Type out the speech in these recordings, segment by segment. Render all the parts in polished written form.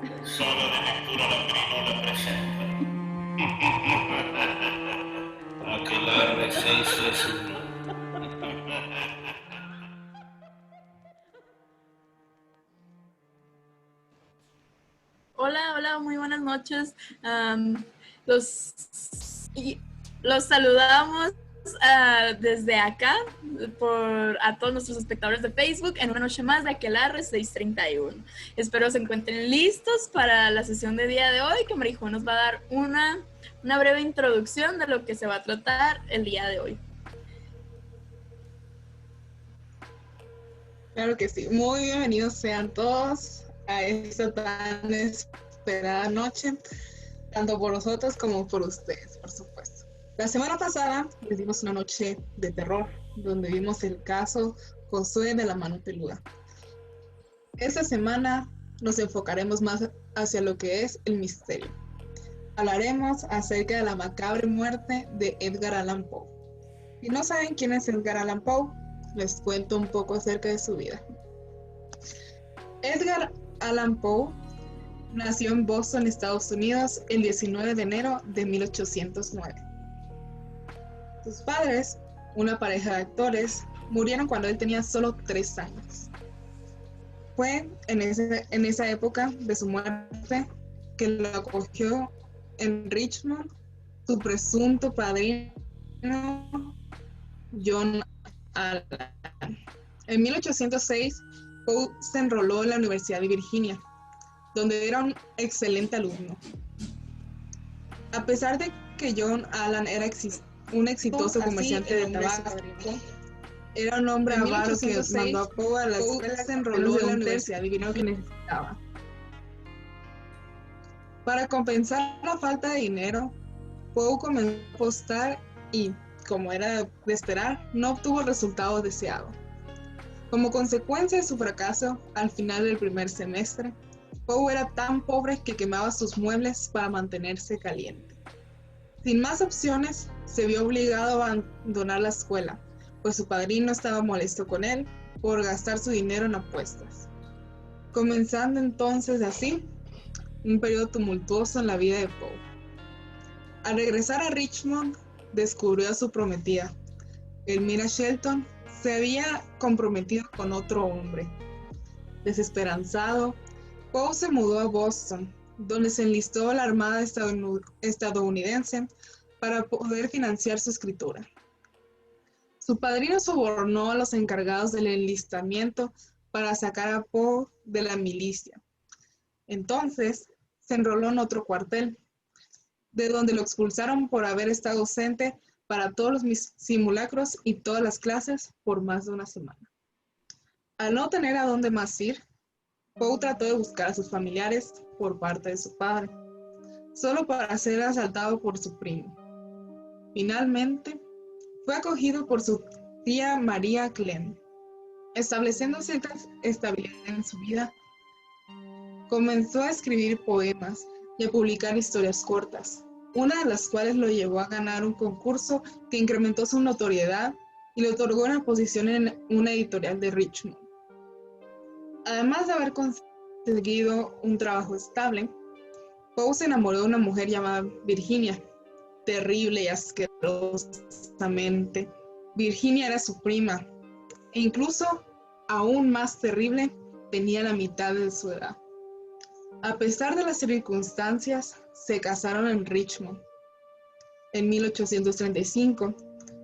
Sala de lectura Lambrinola presenta. Aquelarre 661. Hola, hola, muy buenas noches. Um, los, y, los saludamos desde acá a todos nuestros espectadores de Facebook en una noche más de Aquelarre 631. Espero se encuentren listos para la sesión de día de hoy, que Marijo nos va a dar una breve introducción de lo que se va a tratar el día de hoy. Claro que sí. Muy bienvenidos sean todos a esta tan esperada noche, tanto por nosotros como por ustedes, por supuesto. La semana pasada les dimos una noche de terror, donde vimos el caso Josué de la mano peluda. Esta semana nos enfocaremos más hacia lo que es el misterio. Hablaremos acerca de la macabre muerte de Edgar Allan Poe. Si no saben quién es Edgar Allan Poe, les cuento un poco acerca de su vida. Edgar Allan Poe nació en Boston, Estados Unidos, el 19 de enero de 1809. Sus padres, una pareja de actores, murieron cuando él tenía solo 3 años. Fue en esa época de su muerte que lo acogió en Richmond su presunto padrino John Allan. En 1806, Poe se enroló en la Universidad de Virginia, donde era un excelente alumno. A pesar de que John Allan era un exitoso comerciante de tabaco, era un hombre avaro que mandó a Poe a la escuela, se enroló en la Universidad de Virginia que necesitaba. Para compensar la falta de dinero, Poe comenzó a apostar y, como era de esperar, no obtuvo el resultado deseado. Como consecuencia de su fracaso, al final del primer semestre, Poe era tan pobre que quemaba sus muebles para mantenerse caliente. Sin más opciones, se vio obligado a abandonar la escuela, pues su padrino estaba molesto con él por gastar su dinero en apuestas. Comenzando entonces así, un periodo tumultuoso en la vida de Poe. Al regresar a Richmond, descubrió a su prometida. Elmira Shelton se había comprometido con otro hombre. Desesperanzado, Poe se mudó a Boston, donde se enlistó a la Armada estadounidense para poder financiar su escritura. Su padrino sobornó a los encargados del enlistamiento para sacar a Poe de la milicia. Entonces, se enroló en otro cuartel, de donde lo expulsaron por haber estado ausente para todos los simulacros y todas las clases por más de una semana. Al no tener a dónde más ir, Poe trató de buscar a sus familiares por parte de su padre, solo para ser asaltado por su primo. Finalmente, fue acogido por su tía María Clem. Estableciendo cierta estabilidad en su vida, comenzó a escribir poemas y a publicar historias cortas, una de las cuales lo llevó a ganar un concurso que incrementó su notoriedad y le otorgó una posición en una editorial de Richmond. Además de haber conseguido un trabajo estable, Poe se enamoró de una mujer llamada Virginia. Terrible y asquerosamente, Virginia era su prima, e incluso, aún más terrible, tenía la mitad de su edad. A pesar de las circunstancias, se casaron en Richmond en 1835,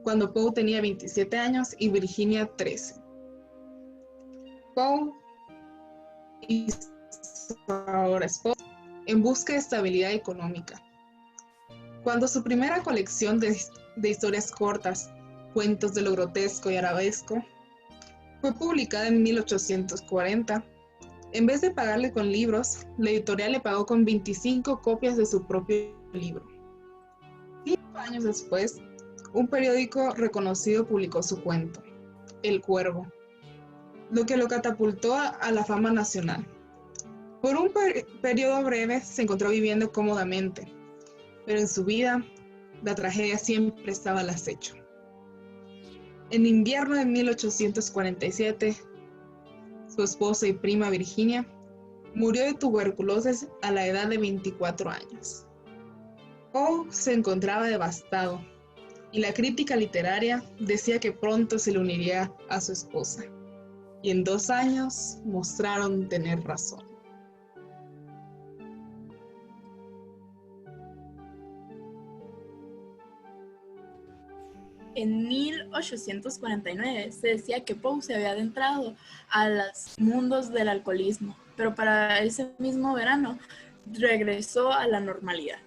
cuando Poe tenía 27 años y Virginia 13. Poe y su ahora esposa en busca de estabilidad económica. Cuando su primera colección de historias cortas, cuentos de lo grotesco y arabesco, fue publicada en 1840, en vez de pagarle con libros, la editorial le pagó con 25 copias de su propio libro. 5 años después, un periódico reconocido publicó su cuento, El Cuervo, lo que lo catapultó a la fama nacional. Por un periodo breve se encontró viviendo cómodamente, pero en su vida, la tragedia siempre estaba al acecho. En invierno de 1847, su esposa y prima Virginia Murió de tuberculosis a la edad de 24 años. Poe se encontraba devastado y la crítica literaria decía que pronto se le uniría a su esposa. Y en 2 años mostraron tener razón. En 1849 se decía que Poe se había adentrado a los mundos del alcoholismo, pero para ese mismo verano regresó a la normalidad.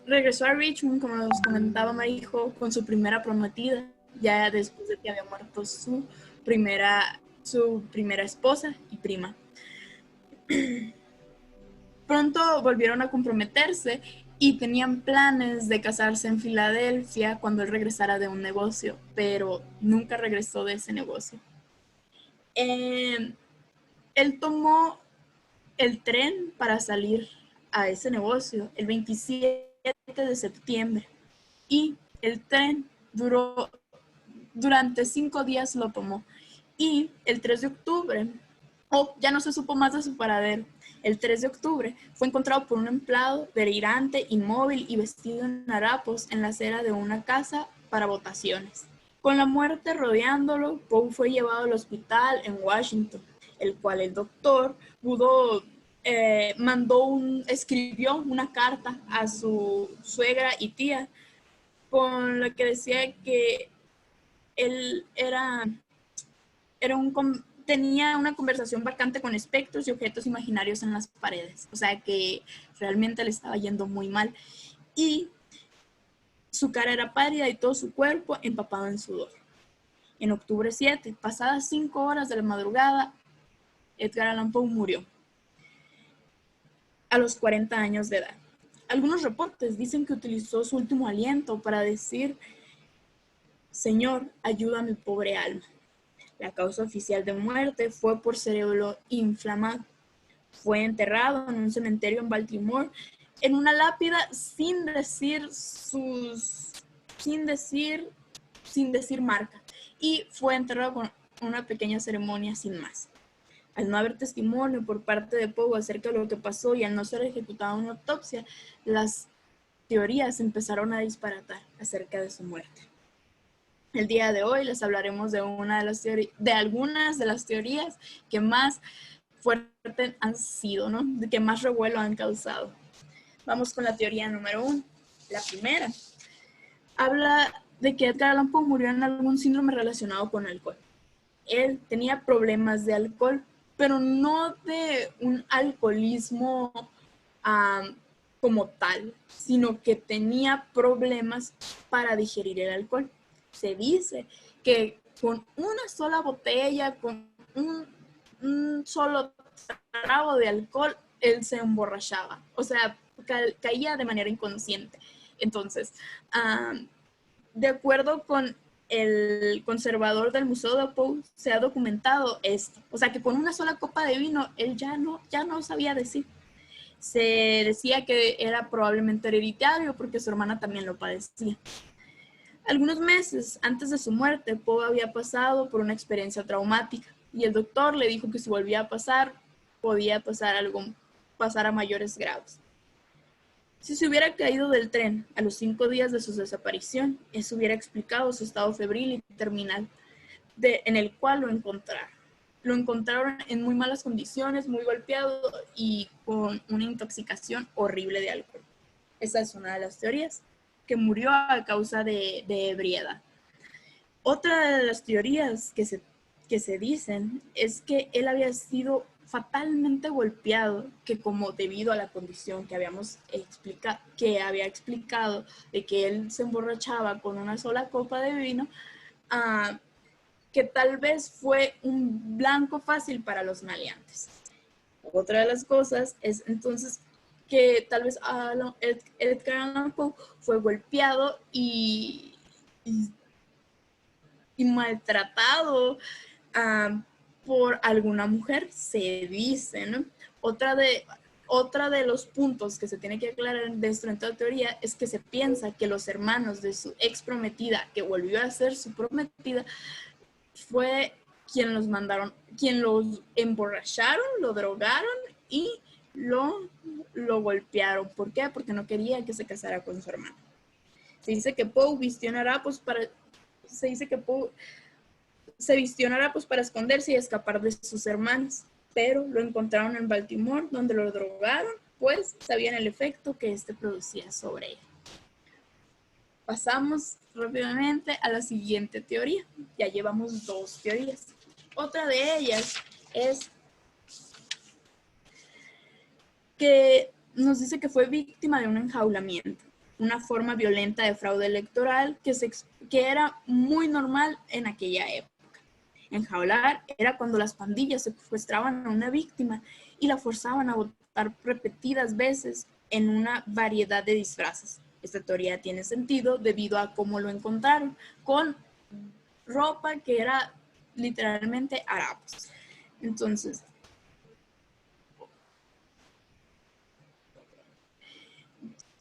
Regresó a Richmond, como nos comentaba Marijo, con su primera prometida, ya después de que había muerto su primera esposa y prima. Pronto volvieron a comprometerse y tenían planes de casarse en Filadelfia cuando él regresara de un negocio, pero nunca regresó de ese negocio. Él tomó el tren para salir a ese negocio el 27 de septiembre y el tren durante 5 días lo tomó, y el 3 de octubre, ya no se supo más de su paradero. El 3 de octubre fue encontrado por un empleado delirante, inmóvil y vestido en harapos en la acera de una casa para votaciones. Con la muerte rodeándolo, Poe fue llevado al hospital en Washington, el cual el doctor escribió una carta a su suegra y tía con la que decía que él tenía una conversación vacante con espectros y objetos imaginarios en las paredes. O sea que realmente le estaba yendo muy mal. Y su cara era pálida y todo su cuerpo empapado en sudor. En octubre 7, pasadas 5 horas de la madrugada, Edgar Allan Poe murió a los 40 años de edad. Algunos reportes dicen que utilizó su último aliento para decir: Señor, ayuda a mi pobre alma. La causa oficial de muerte fue por cerebro inflamado. Fue enterrado en un cementerio en Baltimore en una lápida sin decir marca, y fue enterrado con una pequeña ceremonia sin más. Al no haber testimonio por parte de Poe acerca de lo que pasó y al no ser ejecutada una autopsia, las teorías empezaron a disparatar acerca de su muerte. El día de hoy les hablaremos de algunas de las teorías que más fuertes han sido, ¿no? De que más revuelo han causado. Vamos con la teoría número 1. La primera habla de que Edgar Allan Poe murió en algún síndrome relacionado con alcohol. Él tenía problemas de alcohol, pero no de un alcoholismo como tal, sino que tenía problemas para digerir el alcohol. Se dice que con una sola botella, con un solo trago de alcohol, él se emborrachaba. O sea, caía de manera inconsciente. Entonces, de acuerdo con el conservador del Museo de Poe, se ha documentado esto. O sea, que con una sola copa de vino, él ya no sabía decir. Se decía que era probablemente hereditario porque su hermana también lo padecía. Algunos meses antes de su muerte, Poe había pasado por una experiencia traumática y el doctor le dijo que si volvía a pasar, podía pasar a mayores grados. Si se hubiera caído del tren a los 5 días de su desaparición, eso hubiera explicado su estado febril y terminal, en el cual lo encontraron. Lo encontraron en muy malas condiciones, muy golpeado y con una intoxicación horrible de alcohol. Esa es una de las teorías, que murió a causa de ebriedad. Otra de las teorías que se dicen es que él había sido fatalmente golpeado, que como debido a la condición que había explicado de que él se emborrachaba con una sola copa de vino, que tal vez fue un blanco fácil para los maleantes. Otra de las cosas es entonces que tal vez Edgar Allan Poe fue golpeado y maltratado por alguna mujer, se dice, ¿no? Otra de los puntos que se tiene que aclarar dentro de esta teoría es que se piensa que los hermanos de su ex prometida, que volvió a ser su prometida, fue quien quien lo emborracharon, lo drogaron y lo golpearon. ¿Por qué? Porque no quería que se casara con su hermano. Se dice que Poe vistió en harapos para esconderse y escapar de sus hermanos, pero lo encontraron en Baltimore, donde lo drogaron, pues sabían el efecto que este producía sobre él. Pasamos rápidamente a la siguiente teoría. Ya llevamos 2 teorías. Otra de ellas es que nos dice que fue víctima de un enjaulamiento, una forma violenta de fraude electoral que era muy normal en aquella época. Enjaular era cuando las pandillas secuestraban a una víctima y la forzaban a votar repetidas veces en una variedad de disfraces. Esta teoría tiene sentido debido a cómo lo encontraron, con ropa que era literalmente harapos. Entonces,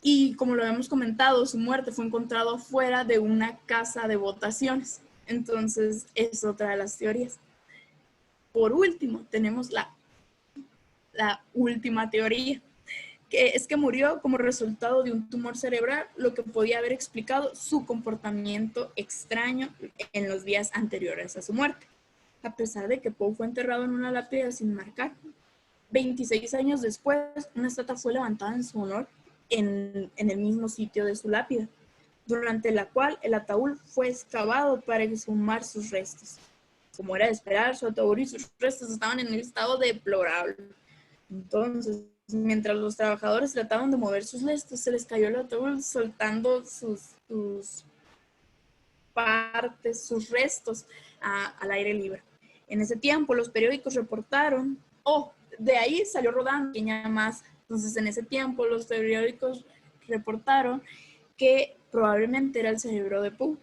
y como lo habíamos comentado, su muerte fue encontrada fuera de una casa de votaciones. Entonces, es otra de las teorías. Por último, tenemos la última teoría, que es que murió como resultado de un tumor cerebral, lo que podía haber explicado su comportamiento extraño en los días anteriores a su muerte. A pesar de que Poe fue enterrado en una lápida sin marcar, 26 años después, una estatua fue levantada en su honor en el mismo sitio de su lápida, durante la cual el ataúd fue excavado para exhumar sus restos. Como era de esperar, su ataúd y sus restos estaban en un estado deplorable. Entonces, mientras los trabajadores trataban de mover sus restos, se les cayó el ataúd soltando sus partes, sus restos al aire libre. En ese tiempo, los periódicos reportaron, de ahí salió rodando pequeña masa. Entonces, en ese tiempo, los periódicos reportaron que probablemente era el cerebro de Poe,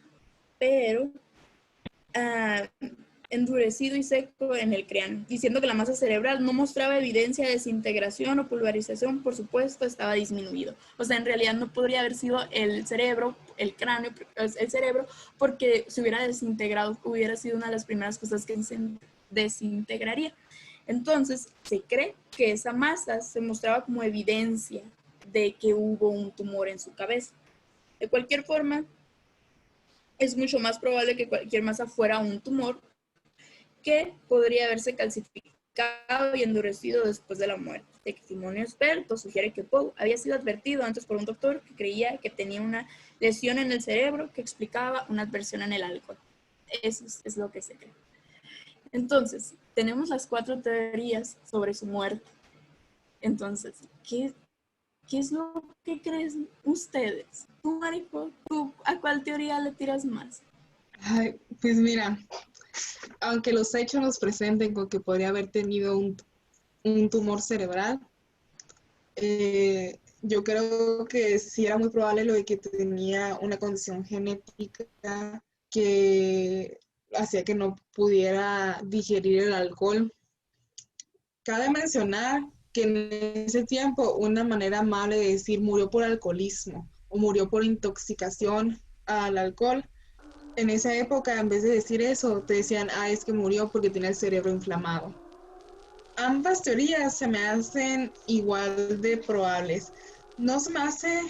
pero endurecido y seco en el cráneo, diciendo que la masa cerebral no mostraba evidencia de desintegración o pulverización, por supuesto, estaba disminuido. O sea, en realidad no podría haber sido el cerebro, el cráneo, el cerebro, porque si hubiera desintegrado, hubiera sido una de las primeras cosas que se desintegraría. Entonces, se cree que esa masa se mostraba como evidencia de que hubo un tumor en su cabeza. De cualquier forma, es mucho más probable que cualquier masa fuera un tumor que podría haberse calcificado y endurecido después de la muerte. El testimonio experto sugiere que Poe había sido advertido antes por un doctor que creía que tenía una lesión en el cerebro que explicaba una adversión en el alcohol. Eso es lo que se cree. Entonces, tenemos las 4 teorías sobre su muerte. Entonces, ¿qué es lo que creen ustedes? Tú, Marico, ¿a cuál teoría le tiras más? Ay, pues mira, aunque los hechos nos presenten con que podría haber tenido un tumor cerebral, yo creo que sí era muy probable lo de que tenía una condición genética que hacía que no pudiera digerir el alcohol. Cabe mencionar que en ese tiempo una manera amable de decir murió por alcoholismo o murió por intoxicación al alcohol, en esa época en vez de decir eso te decían, es que murió porque tiene el cerebro inflamado. Ambas teorías se me hacen igual de probables. No se me hace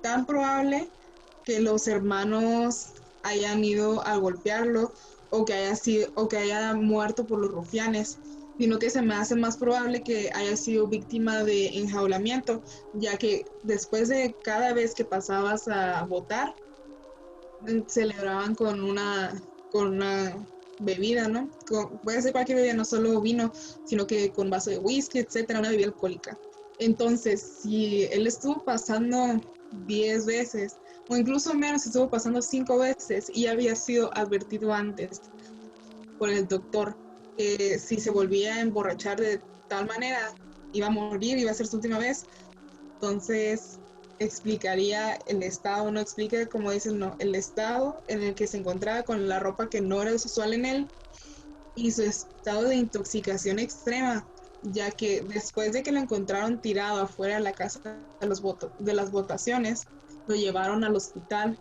tan probable que los hermanos hayan ido a golpearlo o que haya muerto por los rufianes, sino que se me hace más probable que haya sido víctima de enjaulamiento, ya que después de cada vez que pasabas a votar, celebraban con una bebida, ¿no? Puede ser cualquier bebida, no solo vino, sino que con vaso de whisky, etcétera, una bebida alcohólica. Entonces, si él estuvo pasando 10 veces, o incluso menos, estuvo pasando 5 veces y había sido advertido antes por el doctor que si se volvía a emborrachar de tal manera, iba a morir, iba a ser su última vez, entonces explicaría el estado, no explica, como dicen, no, el estado en el que se encontraba con la ropa que no era usual en él y su estado de intoxicación extrema, ya que después de que lo encontraron tirado afuera de la casa de las votaciones, lo llevaron al hospital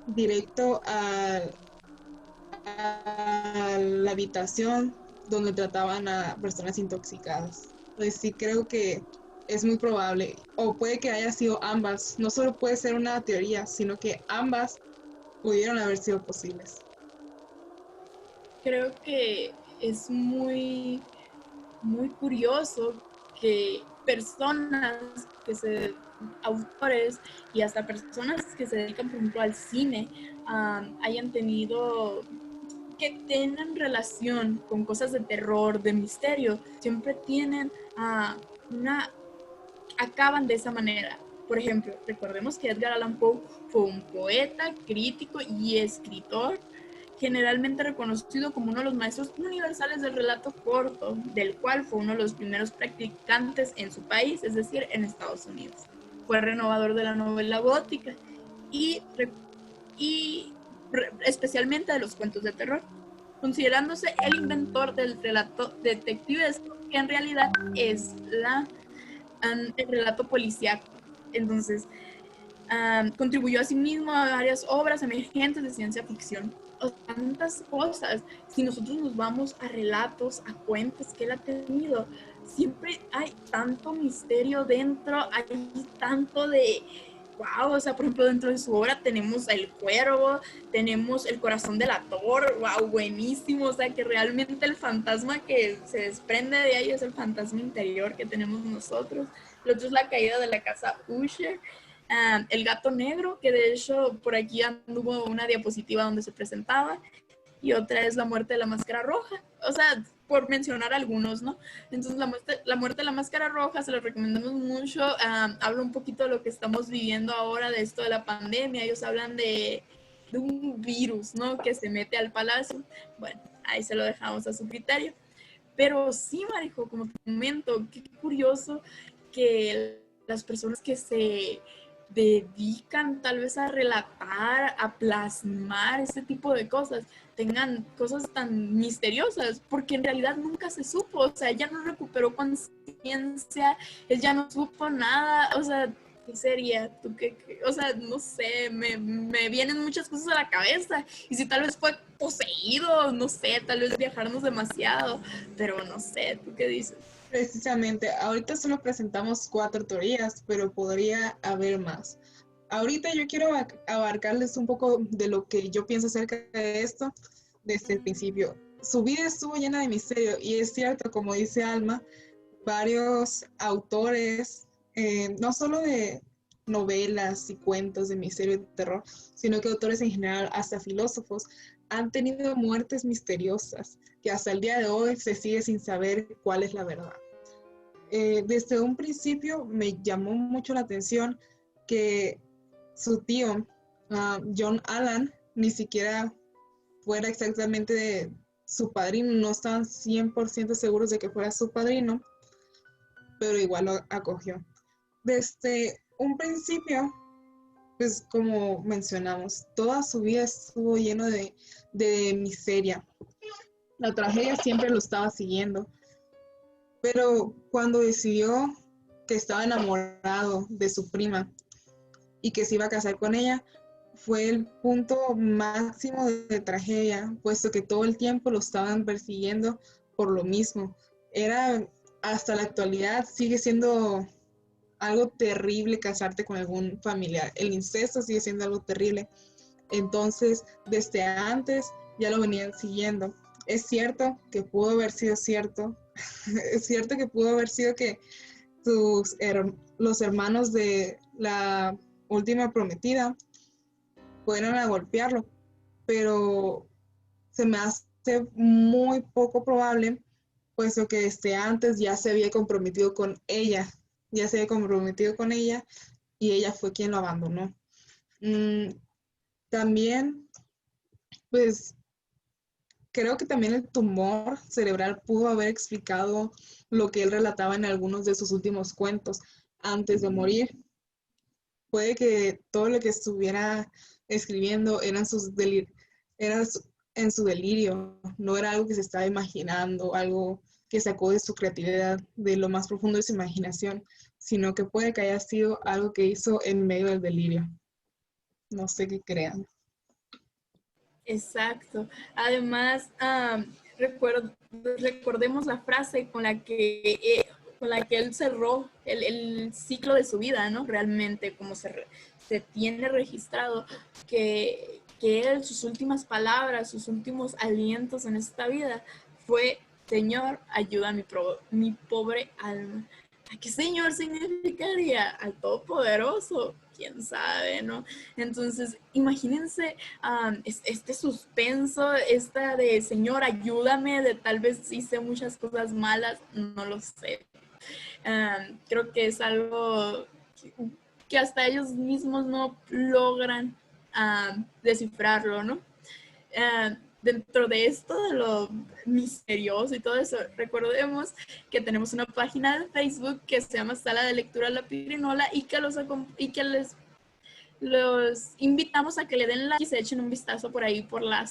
directo a la habitación donde trataban a personas intoxicadas. Pues sí creo que es muy probable, o puede que haya sido ambas. No solo puede ser una teoría, sino que ambas pudieron haber sido posibles. Creo que es muy curioso que personas que se, autores y hasta personas que se dedican, por ejemplo, al cine, hayan tenido, que tengan relación con cosas de terror, de misterio, siempre tienen una, acaban de esa manera. Por ejemplo, recordemos que Edgar Allan Poe fue un poeta, crítico y escritor generalmente reconocido como uno de los maestros universales del relato corto, del cual fue uno de los primeros practicantes en su país, es decir, en Estados Unidos. Fue renovador de la novela gótica y, y especialmente de los cuentos de terror, considerándose el inventor del relato detectivesco, que en realidad es el relato policíaco. Entonces, contribuyó asimismo a varias obras emergentes de ciencia ficción. O sea, tantas cosas. Si nosotros nos vamos a relatos, a cuentos que él ha tenido, siempre hay tanto misterio dentro, hay tanto de, wow, o sea, por ejemplo, dentro de su obra tenemos El Cuervo, tenemos El Corazón del Ator, wow, buenísimo, o sea, que realmente el fantasma que se desprende de ahí es el fantasma interior que tenemos nosotros. El otro es La Caída de la Casa Usher. El Gato Negro, que de hecho por aquí anduvo una diapositiva donde se presentaba, y otra es La Muerte de la Máscara Roja, o sea, por mencionar algunos, ¿no? Entonces, la muerte de la Máscara Roja se lo recomendamos mucho. Habla un poquito de lo que estamos viviendo ahora, de esto de la pandemia. Ellos hablan de un virus, ¿no? Que se mete al palacio. Bueno, ahí se lo dejamos a su criterio. Pero sí, Marijo, como te comento, qué curioso que las personas que se dedican tal vez a relatar, a plasmar ese tipo de cosas, tengan cosas tan misteriosas, porque en realidad nunca se supo, o sea, ella no recuperó conciencia, él ya no supo nada, o sea, ¿qué sería? ¿Tú qué? O sea, no sé, me vienen muchas cosas a la cabeza, y si tal vez fue poseído, no sé, tal vez viajarnos demasiado, pero no sé, ¿tú qué dices? Precisamente, ahorita solo presentamos 4 teorías, pero podría haber más. Ahorita yo quiero abarcarles un poco de lo que yo pienso acerca de esto desde el principio. Su vida estuvo llena de misterio y es cierto, como dice Alma, varios autores, no solo de novelas y cuentos de misterio y de terror, sino que autores en general, hasta filósofos, han tenido muertes misteriosas que hasta el día de hoy se sigue sin saber cuál es la verdad. Desde un principio me llamó mucho la atención que su tío, John Allan, ni siquiera fuera exactamente de su padrino, no estaban 100% seguros de que fuera su padrino, pero igual lo acogió. Desde un principio, pues como mencionamos, toda su vida estuvo lleno de miseria. La tragedia siempre lo estaba siguiendo, pero cuando decidió que estaba enamorado de su prima y que se iba a casar con ella, fue el punto máximo de tragedia, puesto que todo el tiempo lo estaban persiguiendo por lo mismo. Era, hasta la actualidad, sigue siendo algo terrible casarte con algún familiar. El incesto sigue siendo algo terrible. Entonces, desde antes ya lo venían siguiendo. Es cierto que pudo haber sido cierto. Es cierto que pudo haber sido que los hermanos de la última prometida fueron a golpearlo, pero se me hace muy poco probable, puesto que antes ya se había comprometido con ella, y ella fue quien lo abandonó. También, pues creo que también el tumor cerebral pudo haber explicado lo que él relataba en algunos de sus últimos cuentos antes de morir. Puede que todo lo que estuviera escribiendo era en su delirio, no era algo que se estaba imaginando, algo que sacó de su creatividad, de lo más profundo de su imaginación, sino que puede que haya sido algo que hizo en medio del delirio. No sé qué crean. Exacto. Además, recuerdo, recordemos la frase con la que él cerró el ciclo de su vida, ¿no? Realmente, como se tiene registrado, que él, sus últimas palabras, sus últimos alientos en esta vida fue: Señor, ayuda a mi pobre alma. ¿A qué Señor significaría? Al Todopoderoso, quién sabe, ¿no? Entonces, imagínense este suspenso, esta de Señor, ayúdame, de tal vez hice muchas cosas malas, no lo sé. Creo que es algo que hasta ellos mismos no logran descifrarlo, ¿no? Dentro de esto de lo misterioso y todo eso, recordemos que tenemos una página de Facebook que se llama Sala de Lectura La Pirinola y que los invitamos a que le den like y se echen un vistazo por ahí por la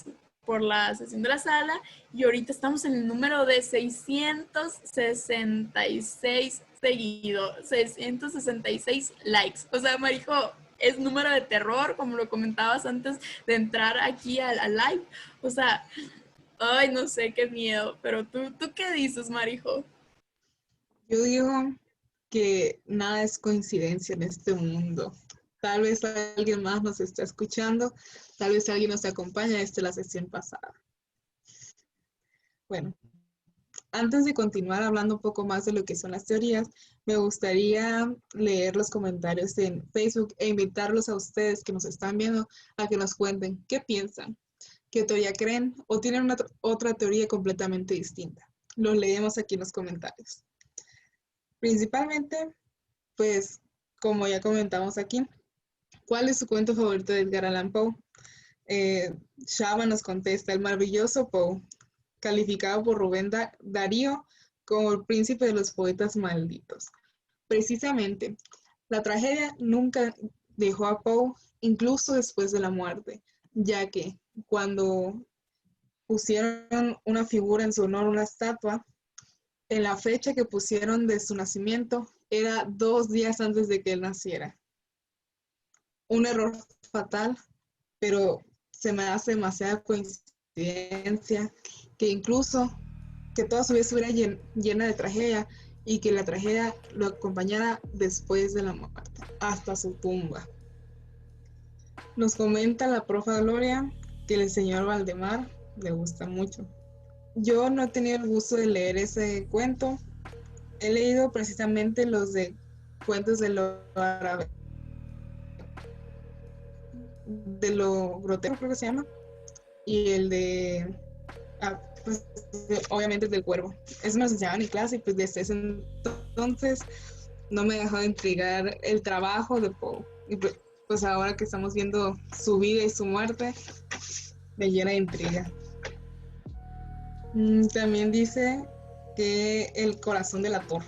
sesión de la sala. Y ahorita estamos en el número de 666 seguidos, 666 likes. O sea, Marijo, es número de terror, como lo comentabas antes de entrar aquí al live. O sea, ay, no sé, qué miedo. Pero ¿tú qué dices, Marijo? Yo digo que nada es coincidencia en este mundo. Tal vez alguien más nos está escuchando, tal vez alguien nos acompaña desde la sesión pasada. Bueno, antes de continuar hablando un poco más de lo que son las teorías, me gustaría leer los comentarios en Facebook e invitarlos a ustedes que nos están viendo a que nos cuenten qué piensan, qué teoría creen o tienen otra teoría completamente distinta. Los leemos aquí en los comentarios. Principalmente, pues, como ya comentamos aquí, ¿cuál es su cuento favorito de Edgar Allan Poe? Shaba nos contesta: el maravilloso Poe, calificado por Rubén Darío como el príncipe de los poetas malditos. Precisamente, la tragedia nunca dejó a Poe, incluso después de la muerte, ya que cuando pusieron una figura en su honor, una estatua, en la fecha que pusieron de su nacimiento era 2 días antes de que él naciera. Un error fatal, pero se me hace demasiada coincidencia que incluso que toda su vida estuviera llena de tragedia y que la tragedia lo acompañara después de la muerte, hasta su tumba. Nos comenta la profa Gloria que el señor Valdemar le gusta mucho. Yo no he tenido el gusto de leer ese cuento. He leído precisamente los de cuentos de lo árabe, de lo grotesco, creo que se llama, y el de pues, obviamente el del cuervo. Eso nos enseñaban en clase y pues desde ese entonces no me dejó de intrigar el trabajo de Poe. Y pues ahora que estamos viendo su vida y su muerte, me llena de intriga. También dice que el corazón del ator.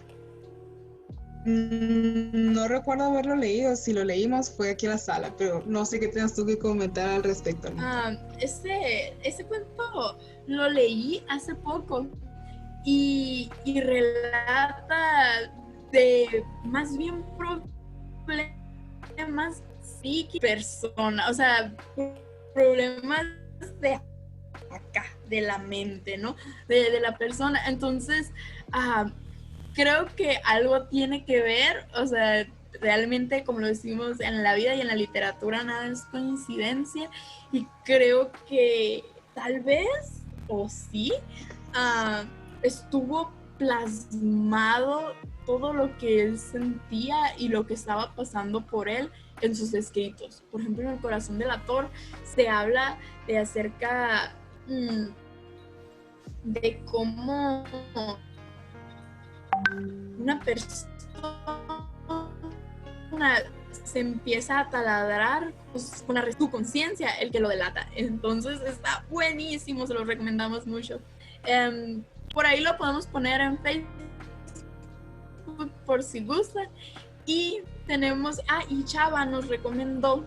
No recuerdo haberlo leído. Si lo leímos fue aquí en la sala, pero no sé qué tengas tú que comentar al respecto. Ese cuento lo leí hace poco y relata de más bien problemas psíquicos, persona, o sea, problemas de acá, de la mente, ¿no? De la persona. Entonces, creo que algo tiene que ver, o sea, realmente, como lo decimos, en la vida y en la literatura nada es coincidencia, y creo que tal vez, o sí, estuvo plasmado todo lo que él sentía y lo que estaba pasando por él en sus escritos. Por ejemplo, en El corazón del ator se habla de acerca de cómo una persona se empieza a taladrar con su conciencia, el que lo delata. Entonces está buenísimo, se lo recomendamos mucho. Por ahí lo podemos poner en Facebook por si gustan. Y tenemos, y Chava nos recomendó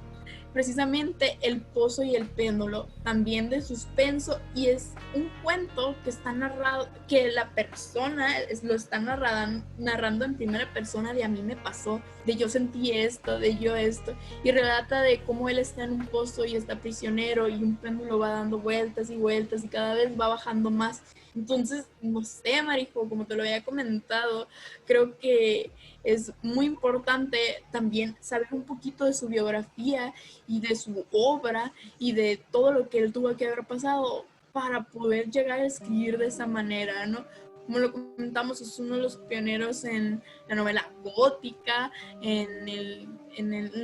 precisamente El pozo y el péndulo, también de suspenso, y es un cuento que está narrado, que la persona lo está narrando en primera persona, de a mí me pasó, de yo sentí esto, de yo esto, y relata de cómo él está en un pozo y está prisionero y un péndulo va dando vueltas y vueltas y cada vez va bajando más, Entonces, no sé, Marijo, como te lo había comentado, creo que es muy importante también saber un poquito de su biografía y de su obra y de todo lo que él tuvo que haber pasado para poder llegar a escribir de esa manera, ¿no? Como lo comentamos, es uno de los pioneros en la novela gótica, en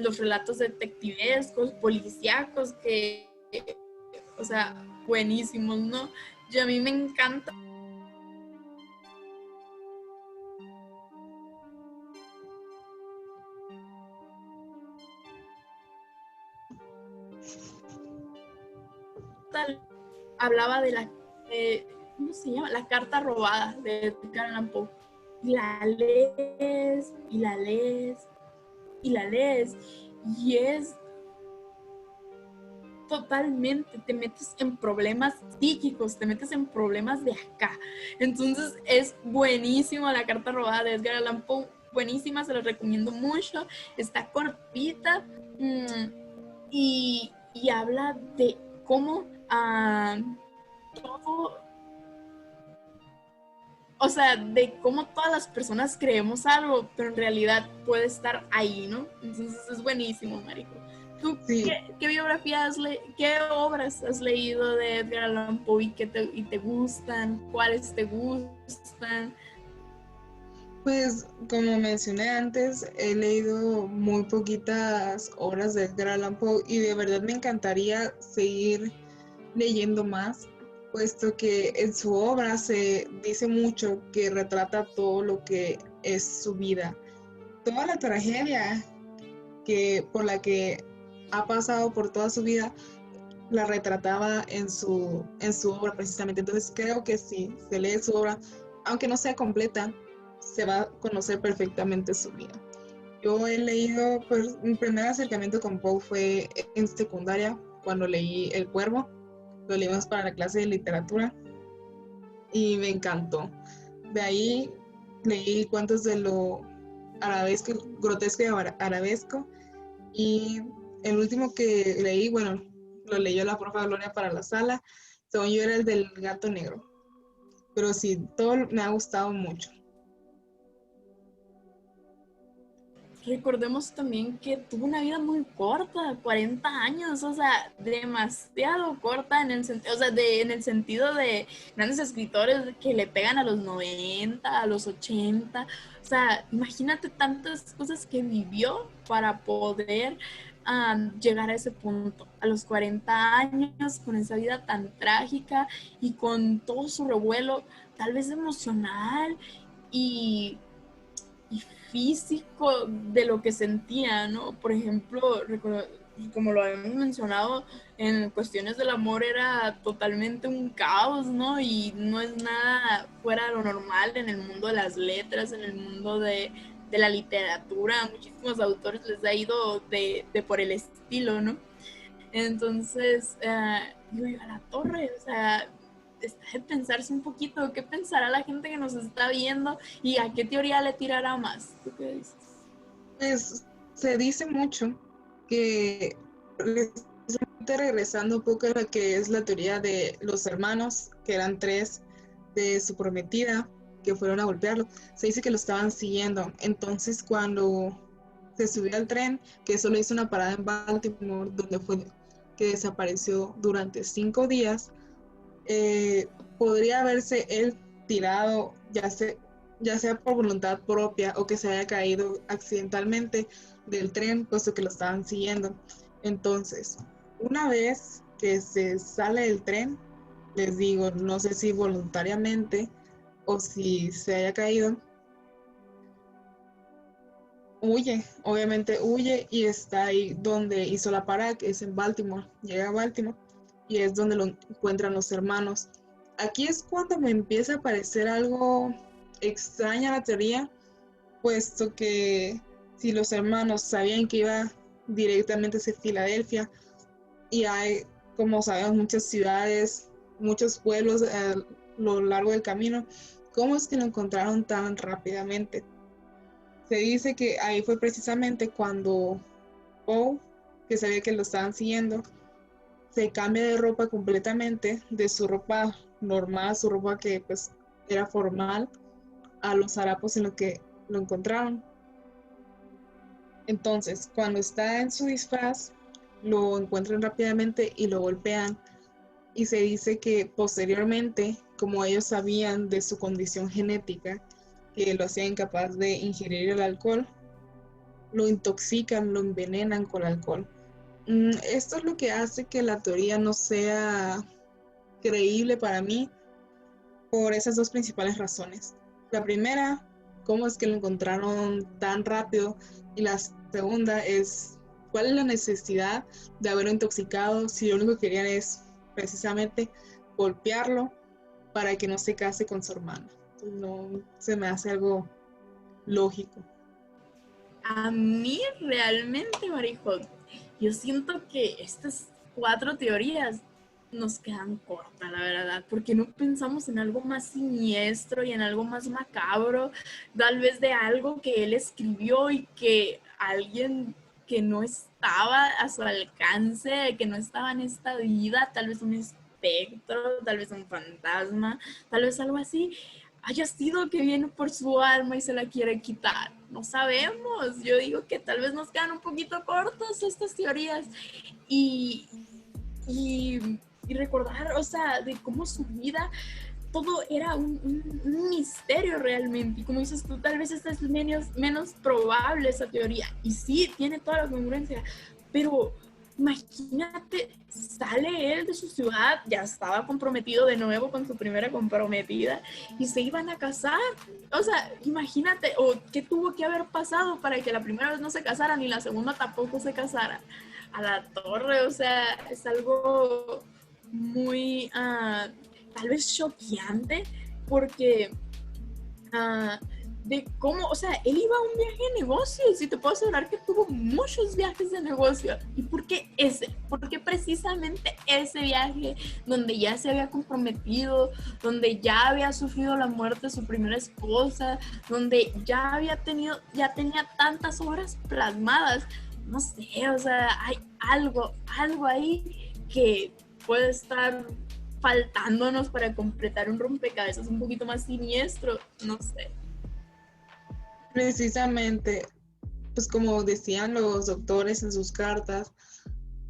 los relatos detectivescos, policíacos, o sea, buenísimos, ¿no? Y a mí me encanta hablaba de ¿cómo se llama? La carta robada de Edgar Allan Poe. La lees, y la lees, y la lees, y es totalmente, te metes en problemas psíquicos, te metes en problemas de acá. Entonces es buenísima la carta robada de Edgar Allan Poe, buenísima, se la recomiendo mucho, está cortita y habla de cómo todo, o sea, de cómo todas las personas creemos algo, pero en realidad puede estar ahí, ¿no? Entonces es buenísimo, marico. ¿Tú Sí, qué biografía qué obras has leído de Edgar Allan Poe y te gustan? ¿Cuáles te gustan? pues como mencioné antes, he leído muy poquitas obras de Edgar Allan Poe y de verdad me encantaría seguir leyendo más, puesto que en su obra se dice mucho que retrata todo lo que es su vida, toda la tragedia por la que ha pasado por toda su vida, la retrataba en su obra precisamente. Entonces creo que si se lee su obra, aunque no sea completa, se va a conocer perfectamente su vida. Yo he leído, pues mi primer acercamiento con Poe fue en secundaria, cuando leí El Cuervo, lo leímos para la clase de literatura y me encantó. De ahí leí cuentos de lo arabesco, grotesco y arabesco, y el último que leí, bueno, lo leyó la profa Gloria para la sala, según yo era el del gato negro, pero sí, todo me ha gustado mucho. Recordemos también que tuvo una vida muy corta, 40 años, o sea, demasiado corta en el sentido, o sea, en el sentido de grandes escritores que le pegan a los 90, a los 80, o sea, imagínate tantas cosas que vivió para poder llegar a ese punto, a los 40 años, con esa vida tan trágica y con todo su revuelo, tal vez emocional y y físico de lo que sentía, ¿no? Por ejemplo, como lo habíamos mencionado, en cuestiones del amor era totalmente un caos, ¿no? Y no es nada fuera de lo normal en el mundo de las letras, en el mundo de la literatura. A muchísimos autores les ha ido de por el estilo, ¿no? Entonces, yo iba a la torre, o sea, está de pensarse un poquito, qué pensará la gente que nos está viendo y a qué teoría le tirará más. ¿Tú qué dices? Pues se dice mucho que, precisamente regresando un poco a lo que es la teoría de los hermanos, que eran tres, de su prometida, que fueron a golpearlo, se dice que lo estaban siguiendo. Entonces cuando se subió al tren, que solo hizo una parada en Baltimore, donde fue que desapareció durante 5 días, podría haberse él tirado, ya sea por voluntad propia o que se haya caído accidentalmente del tren, puesto que lo estaban siguiendo. Entonces, una vez que se sale del tren, les digo, no sé si voluntariamente o si se haya caído, huye, obviamente huye y está ahí donde hizo la parada, que es en Baltimore. Llega a Baltimore y es donde lo encuentran los hermanos. Aquí es cuando me empieza a parecer algo extraña la teoría, puesto que si los hermanos sabían que iba directamente hacia Filadelfia y hay, como sabemos, muchas ciudades, muchos pueblos a lo largo del camino, ¿cómo es que lo encontraron tan rápidamente? Se dice que ahí fue precisamente cuando Poe, que sabía que lo estaban siguiendo, se cambia de ropa completamente, de su ropa normal, su ropa que pues era formal, a los harapos en los que lo encontraron. Entonces, cuando está en su disfraz, lo encuentran rápidamente y lo golpean. Y se dice que posteriormente, como ellos sabían de su condición genética, que lo hacía incapaz de ingerir el alcohol, lo intoxican, lo envenenan con alcohol. Esto es lo que hace que la teoría no sea creíble para mí por esas dos principales razones. La primera, cómo es que lo encontraron tan rápido, y la segunda es cuál es la necesidad de haberlo intoxicado si lo único que querían es precisamente golpearlo para que no se case con su hermana. No se me hace algo lógico. A mí realmente, Marijo, yo siento que estas 4 teorías nos quedan cortas, la verdad, porque no pensamos en algo más siniestro y en algo más macabro, tal vez de algo que él escribió y que alguien que no estaba a su alcance, que no estaba en esta vida, tal vez un espectro, tal vez un fantasma, tal vez algo así, haya sido que viene por su alma y se la quiere quitar. No sabemos. Yo digo que tal vez nos quedan un poquito cortas estas teorías. Y, y, y recordar, o sea, de cómo su vida, todo era un misterio realmente. Y como dices tú, tal vez esta es menos probable esa teoría. Y sí, tiene toda la congruencia. Pero imagínate, sale él de su ciudad, ya estaba comprometido de nuevo con su primera comprometida y se iban a casar. O sea, imagínate, o qué tuvo que haber pasado para que la primera vez no se casaran y la segunda tampoco se casara. A la torre, o sea, es algo muy, tal vez choqueante, porque de cómo, o sea, él iba a un viaje de negocios y te puedo asegurar que tuvo muchos viajes de negocio. ¿Y por qué ese? Porque precisamente ese viaje donde ya se había comprometido, donde ya había sufrido la muerte de su primera esposa, donde ya tenía tantas horas plasmadas, no sé, o sea, hay algo ahí que puede estar faltándonos para completar un rompecabezas un poquito más siniestro, no sé. Precisamente, pues como decían los doctores en sus cartas,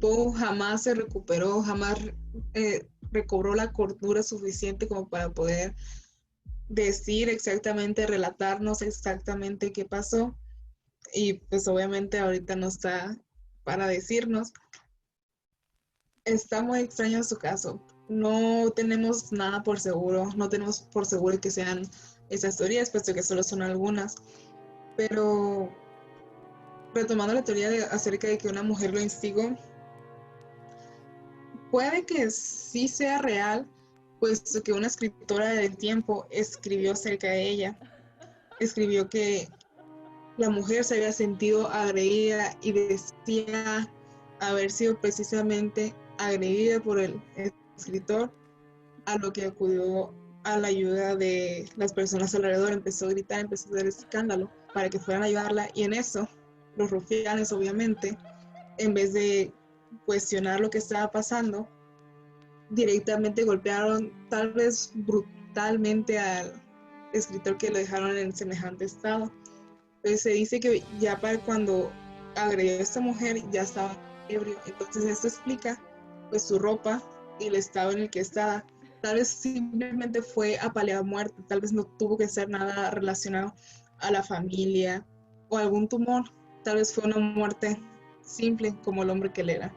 Poe jamás se recuperó, jamás recobró la cordura suficiente como para poder decir exactamente, relatarnos exactamente qué pasó. Y pues obviamente ahorita no está para decirnos. Está muy extraño su caso. No tenemos nada por seguro, no tenemos por seguro que sean esas teorías, puesto que solo son algunas. Pero retomando la teoría acerca de que una mujer lo instigó, puede que sí sea real, puesto que una escritora del tiempo escribió acerca de ella. Escribió que la mujer se había sentido agredida y decía haber sido precisamente agredida por el escritor, a lo que acudió a la ayuda de las personas alrededor, empezó a gritar, empezó a hacer escándalo para que fueran a ayudarla, y en eso los rufianes, obviamente, en vez de cuestionar lo que estaba pasando, directamente golpearon, tal vez brutalmente, al escritor, que lo dejaron en semejante estado. Entonces se dice que ya para cuando agredió a esta mujer ya estaba ebrio. Entonces esto explica pues su ropa y el estado en el que estaba. Tal vez simplemente fue apaleada a muerte, tal vez no tuvo que ser nada relacionado a la familia o algún tumor. Tal vez fue una muerte simple como el hombre que él era.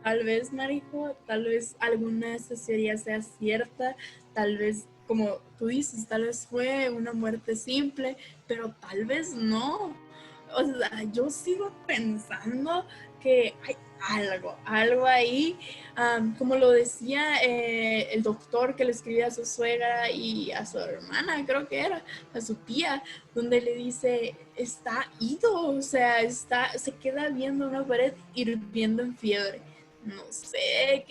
Tal vez, Marijo, tal vez alguna de esas teorías sea cierta, tal vez, como tú dices, tal vez fue una muerte simple, pero tal vez no. O sea, yo sigo pensando que hay algo ahí, como lo decía el doctor que le escribía a su suegra y a su hermana, creo que era, a su tía, donde le dice, está ido, o sea, se queda viendo una pared hirviendo en fiebre. No sé,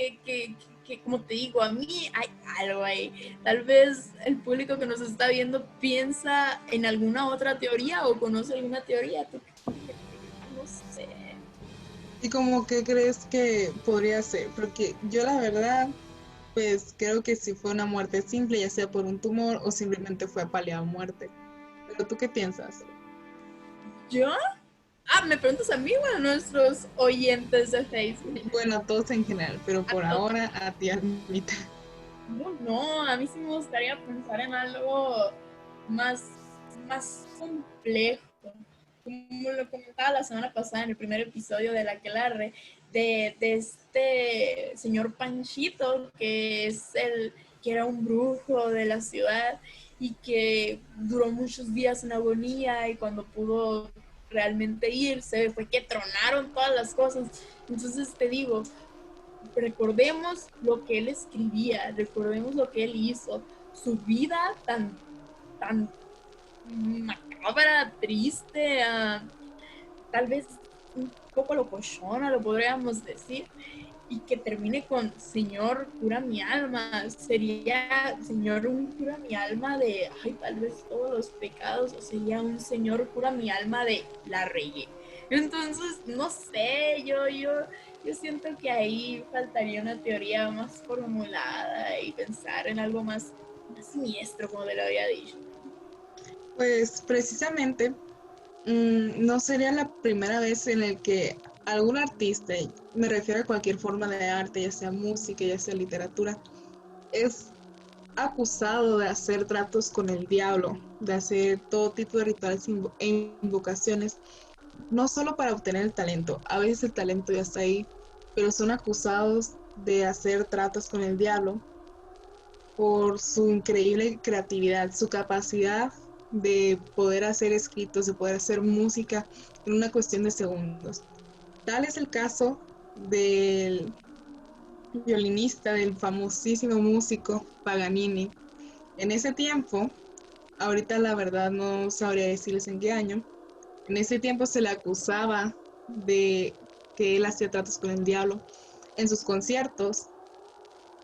como te digo, a mí hay algo ahí. Tal vez el público que nos está viendo piensa en alguna otra teoría o conoce alguna teoría. No sé. ¿Y como qué crees que podría ser? Porque yo la verdad, pues creo que si fue una muerte simple, ya sea por un tumor o simplemente fue apaleada a muerte. ¿Pero tú qué piensas? ¿Yo? Ah, ¿me preguntas a mí o a nuestros oyentes de Facebook? Bueno, a todos en general, pero A por todos. ahora a ti, Almita. No, a mí sí me gustaría pensar en algo más, más complejo. Como lo comentaba la semana pasada en el primer episodio de La Aquelarre, de este señor Panchito, que era un brujo de la ciudad y que duró muchos días en agonía, y cuando pudo realmente irse fue que tronaron todas las cosas. Entonces te digo, recordemos lo que él escribía, recordemos lo que él hizo, su vida tan macabra, triste, tal vez un poco locochona, lo podríamos decir, y que termine con Señor, cura mi alma. Sería Señor, un cura mi alma de, ay, tal vez todos los pecados, o sería un Señor, cura mi alma de la regué. Entonces, no sé, yo siento que ahí faltaría una teoría más formulada y pensar en algo más siniestro, como te lo había dicho. Pues precisamente no sería la primera vez en el que algún artista, y me refiero a cualquier forma de arte, ya sea música, ya sea literatura, es acusado de hacer tratos con el diablo, de hacer todo tipo de rituales e invocaciones, no solo para obtener el talento, a veces el talento ya está ahí, pero son acusados de hacer tratos con el diablo por su increíble creatividad, su capacidad de poder hacer escritos, de poder hacer música en una cuestión de segundos. Tal es el caso del violinista, del famosísimo músico Paganini. En ese tiempo, ahorita la verdad no sabría decirles en qué año, en ese tiempo se le acusaba de que él hacía tratos con el diablo. En sus conciertos,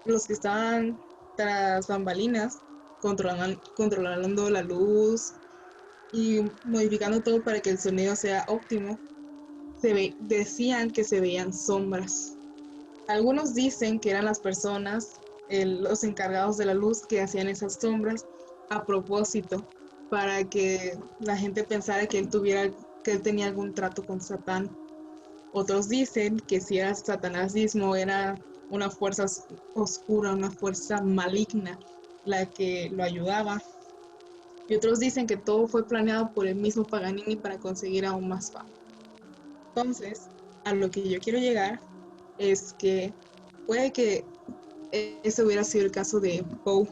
los que estaban tras bambalinas, controlando la luz y modificando todo para que el sonido sea óptimo, decían que se veían sombras. Algunos dicen que eran las personas, los encargados de la luz, que hacían esas sombras a propósito, para que la gente pensara que él tenía algún trato con Satán. Otros dicen que si era satanasismo, era una fuerza oscura, una fuerza maligna la que lo ayudaba. Y otros dicen que todo fue planeado por el mismo Paganini para conseguir aún más fama. Entonces, a lo que yo quiero llegar es que puede que ese hubiera sido el caso de Poe,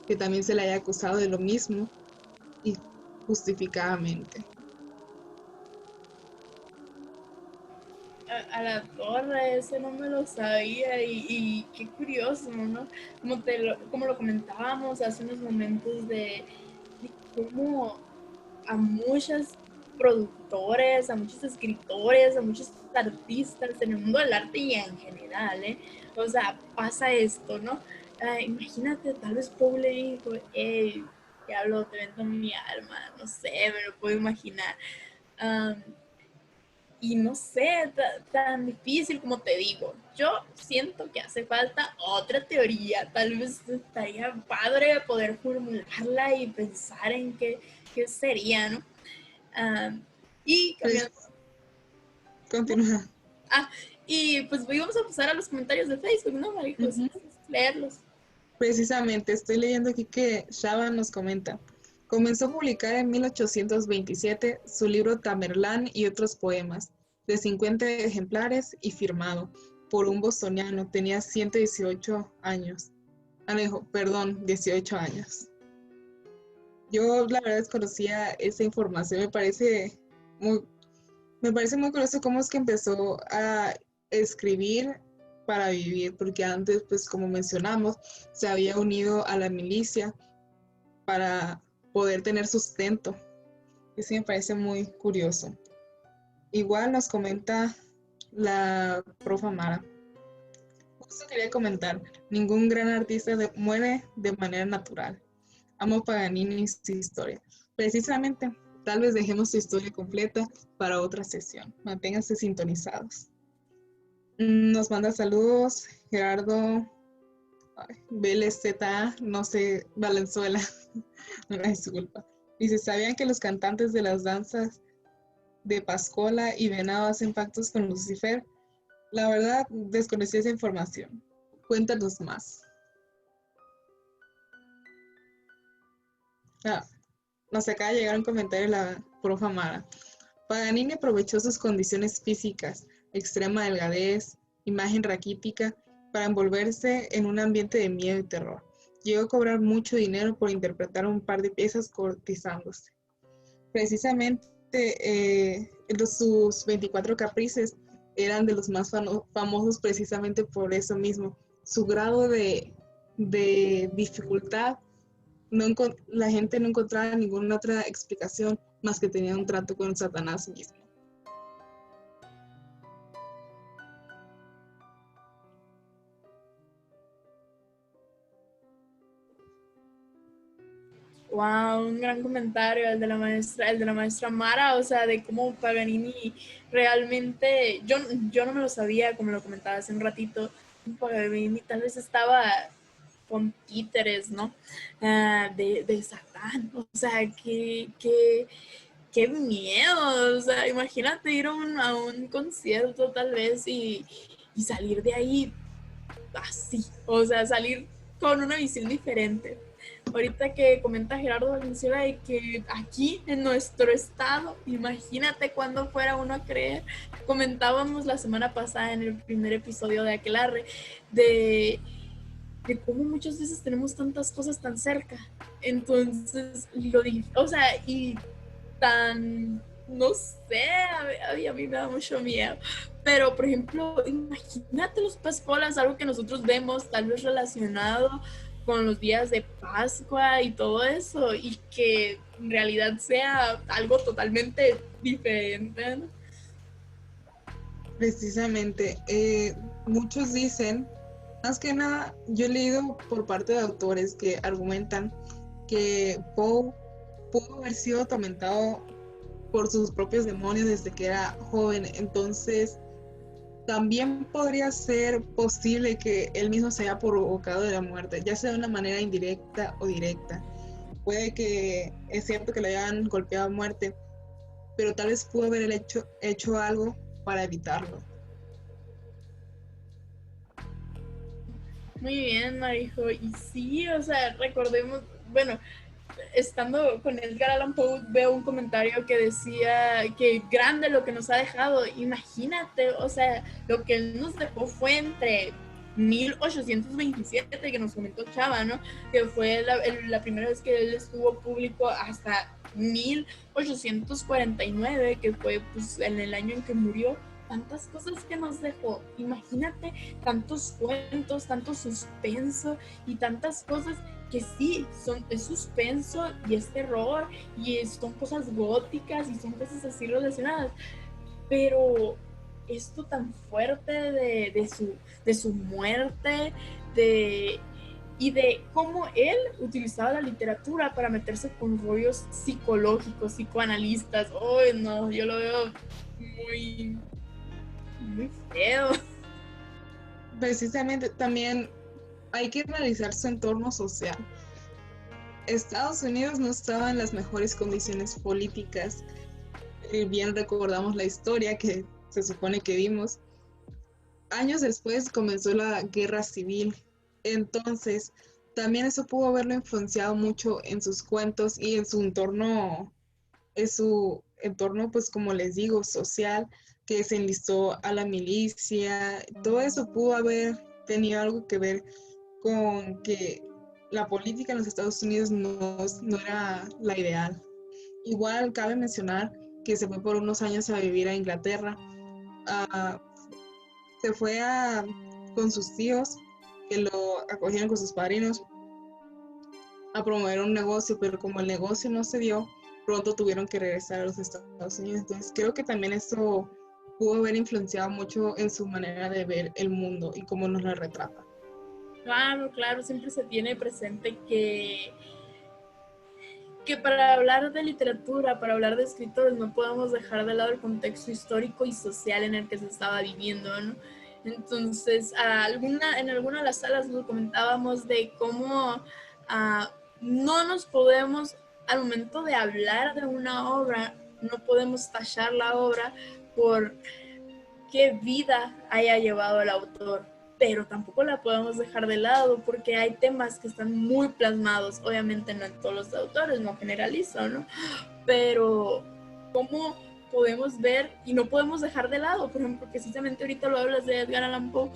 que también se le haya acusado de lo mismo y justificadamente. A la torre, ese no me lo sabía, y qué curioso, ¿no? Como lo comentábamos hace unos momentos de cómo a muchos productores, a muchos escritores, a muchos artistas en el mundo del arte y en general, ¿eh? O sea, pasa esto, ¿no? Imagínate, tal vez Paul le dijo, hey, diablo, te vendo mi alma, no sé, me lo puedo imaginar. Um, y no sé, tan difícil como te digo. Yo siento que hace falta otra teoría. Tal vez estaría padre poder formularla y pensar en qué sería, ¿no? Um, y Pues, cambiando. continúa. Ah, y pues vamos a pasar a los comentarios de Facebook, ¿no, Marijos? Uh-huh. Leerlos. Precisamente, estoy leyendo aquí que Shaba nos comenta. Comenzó a publicar en 1827 su libro Tamerlán y otros poemas, de 50 ejemplares y firmado por un bostoniano. Tenía 118 años. Perdón, 18 años. Yo la verdad desconocía esa información, muy, me parece muy curioso cómo es que empezó a escribir para vivir, porque antes, pues como mencionamos, se había unido a la milicia para poder tener sustento. Eso me parece muy curioso. Igual nos comenta la profa Mara. Justo quería comentar, ningún gran artista muere de manera natural. Amo Paganini y su historia. Precisamente, tal vez dejemos su historia completa para otra sesión. Manténganse sintonizados. Nos manda saludos Gerardo Vélez Z, no sé, Valenzuela, una disculpa. Dice, ¿sabían que los cantantes de las danzas de Pascola y Venado hacen pactos con Lucifer? La verdad, desconocí esa información. Cuéntanos más. Ah, nos acaba de llegar un comentario de la profa Mara. Paganini aprovechó sus condiciones físicas, extrema delgadez, imagen raquítica, para envolverse en un ambiente de miedo y terror. Llegó a cobrar mucho dinero por interpretar un par de piezas cortizándose. Precisamente sus 24 caprices eran de los más famosos precisamente por eso mismo. Su grado de dificultad, la gente no encontraba ninguna otra explicación más que tenía un trato con Satanás mismo. Wow, un gran comentario el de la maestra Mara, o sea, de cómo Paganini realmente, yo no me lo sabía, como lo comentaba hace un ratito, Paganini tal vez estaba con títeres, ¿no? De Satán, o sea, qué miedo, o sea, imagínate ir a un concierto tal vez y salir de ahí así, o sea, salir con una visión diferente. Ahorita que comenta Gerardo Valenzuela de que aquí en nuestro estado, imagínate cuando fuera uno a creer, comentábamos la semana pasada en el primer episodio de Aquelarre, de cómo muchas veces tenemos tantas cosas tan cerca. Entonces, o sea, y tan, no sé, a mí me da mucho miedo. Pero, por ejemplo, imagínate los pascualas, algo que nosotros vemos tal vez relacionado con los días de Pascua y todo eso, y que en realidad sea algo totalmente diferente, ¿no? Precisamente, muchos dicen, más que nada, yo he leído por parte de autores que argumentan que Poe pudo haber sido atormentado por sus propios demonios desde que era joven, entonces también podría ser posible que él mismo se haya provocado de la muerte, ya sea de una manera indirecta o directa. Puede que es cierto que le hayan golpeado a muerte, pero tal vez pudo haber hecho algo para evitarlo. Muy bien, Marijo. Y sí, o sea, recordemos, bueno, estando con Edgar Allan Poe, veo un comentario que decía que grande lo que nos ha dejado. Imagínate, o sea, lo que él nos dejó fue entre 1827, que nos comentó Chava, ¿no? Que fue la primera vez que él estuvo público, hasta 1849, que fue pues en el año en que murió. Tantas cosas que nos dejó. Imagínate tantos cuentos, tanto suspenso y tantas cosas que sí, es suspenso y es terror y son cosas góticas y son cosas así relacionadas, pero esto tan fuerte de su muerte, de, y de cómo él utilizaba la literatura para meterse con rollos psicológicos, psicoanalistas. Oh, no, yo lo veo muy, muy feo. Precisamente también hay que analizar su entorno social. Estados Unidos no estaba en las mejores condiciones políticas. Bien recordamos la historia que se supone que vimos. Años después comenzó la guerra civil. Entonces, también eso pudo haberlo influenciado mucho en sus cuentos y en su entorno, pues como les digo, social, que se enlistó a la milicia. Todo eso pudo haber tenido algo que ver con que la política en los Estados Unidos no era la ideal. Igual cabe mencionar que se fue por unos años a vivir a Inglaterra. Uh, se fue con sus tíos, que lo acogieron con sus padrinos, a promover un negocio, pero como el negocio no se dio, pronto tuvieron que regresar a los Estados Unidos. Entonces creo que también eso pudo haber influenciado mucho en su manera de ver el mundo y cómo nos lo retrata. Claro, claro, siempre se tiene presente que para hablar de literatura, para hablar de escritores, no podemos dejar de lado el contexto histórico y social en el que se estaba viviendo, ¿no? Entonces, en alguna de las salas lo comentábamos de cómo no nos podemos, al momento de hablar de una obra, no podemos tachar la obra por qué vida haya llevado el autor, pero tampoco la podemos dejar de lado porque hay temas que están muy plasmados, obviamente no en todos los autores, no generalizo, ¿no? Pero cómo podemos ver y no podemos dejar de lado, por ejemplo, precisamente ahorita lo hablas de Edgar Allan Poe,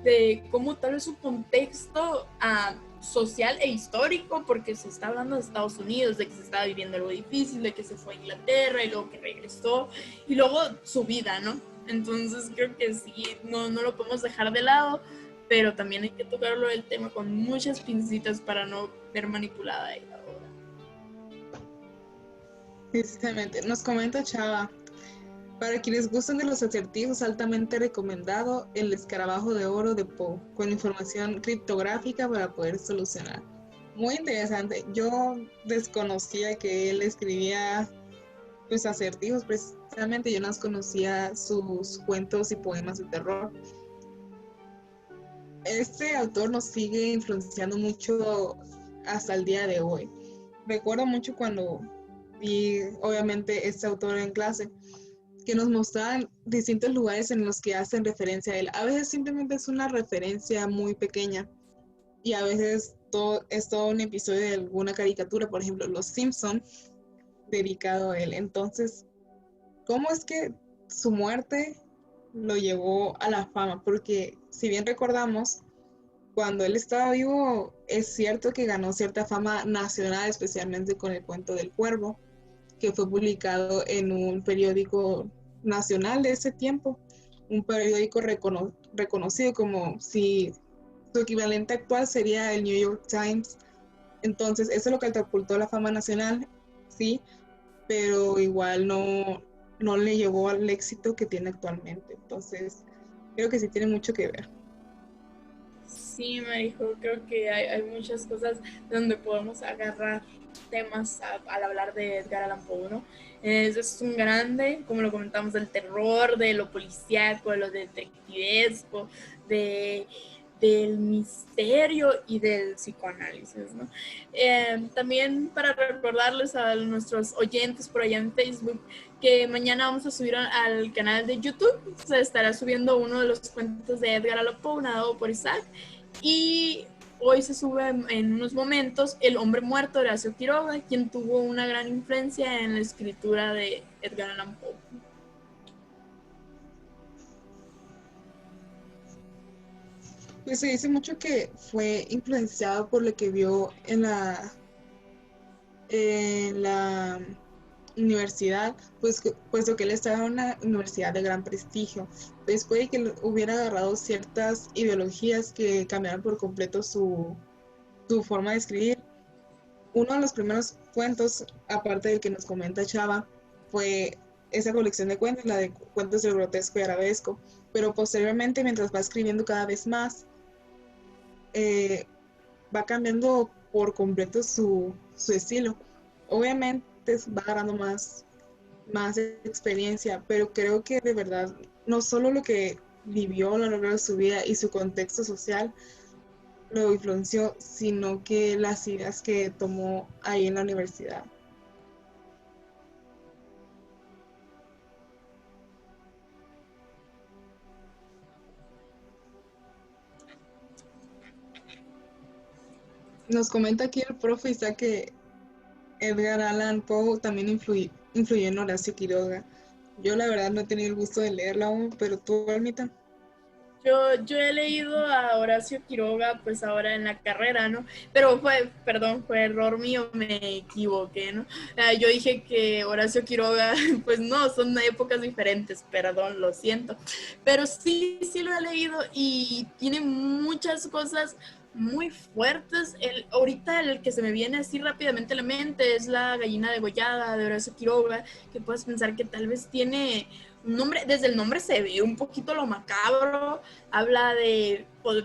de cómo tal vez su contexto social e histórico, porque se está hablando de Estados Unidos, de que se estaba viviendo algo difícil, de que se fue a Inglaterra y luego que regresó, y luego su vida, ¿no? Entonces creo que sí, no lo podemos dejar de lado, pero también hay que tocarlo el tema con muchas pincitas para no ver manipulada la obra. Precisamente, nos comenta Chava, para quienes gustan de los acertijos, altamente recomendado El escarabajo de oro de Poe, con información criptográfica para poder solucionar. Muy interesante, yo desconocía que él escribía pues acertijos, precisamente yo no conocía sus cuentos y poemas de terror. Este autor nos sigue influenciando mucho hasta el día de hoy. Recuerdo mucho cuando vi obviamente este autor en clase, que nos mostraban distintos lugares en los que hacen referencia a él. A veces simplemente es una referencia muy pequeña y a veces es todo un episodio de alguna caricatura, por ejemplo, Los Simpson, dedicado a él. Entonces, ¿cómo es que su muerte lo llevó a la fama? Porque si bien recordamos, cuando él estaba vivo, es cierto que ganó cierta fama nacional, especialmente con el cuento del cuervo, que fue publicado en un periódico nacional de ese tiempo, un periódico reconocido como si su equivalente actual sería el New York Times. Entonces, eso lo catapultó a la fama nacional, sí, pero igual no le llevó al éxito que tiene actualmente. Entonces, creo que sí tiene mucho que ver. Sí, Marijo, creo que hay muchas cosas donde podemos agarrar temas al hablar de Edgar Allan Poe, ¿no? Es un grande, como lo comentamos, del terror, de lo policíaco, de lo detectivesco, del misterio y del psicoanálisis, ¿no? También para recordarles a nuestros oyentes por allá en Facebook que mañana vamos a subir al canal de YouTube, se estará subiendo uno de los cuentos de Edgar Allan Poe, narrado por Isaac, y hoy se sube en unos momentos El hombre muerto de Horacio Quiroga, quien tuvo una gran influencia en la escritura de Edgar Allan Poe. Pues se dice mucho que fue influenciado por lo que vio en la universidad, puesto que él estaba en una universidad de gran prestigio. Después de que hubiera agarrado ciertas ideologías que cambiaron por completo su forma de escribir, uno de los primeros cuentos, aparte del que nos comenta Chava, fue esa colección de cuentos, la de cuentos del grotesco y arabesco, pero posteriormente, mientras va escribiendo cada vez más, va cambiando por completo su estilo. Obviamente va agarrando más experiencia, pero creo que de verdad no solo lo que vivió a lo largo de su vida y su contexto social lo influenció, sino que las ideas que tomó ahí en la universidad. Nos comenta aquí el profe Isaac que Edgar Allan Poe también influyó en Horacio Quiroga. Yo la verdad no he tenido el gusto de leerla aún, pero tú, Almita. Yo he leído a Horacio Quiroga pues ahora en la carrera, ¿no? Pero fue error mío, me equivoqué, ¿no? Yo dije que Horacio Quiroga, pues no, son épocas diferentes, perdón, lo siento. Pero sí lo he leído y tiene muchas cosas muy fuertes. Ahorita el que se me viene así rápidamente a la mente es La gallina degollada de Horacio Quiroga, que puedes pensar que tal vez tiene un nombre, desde el nombre se ve un poquito lo macabro, habla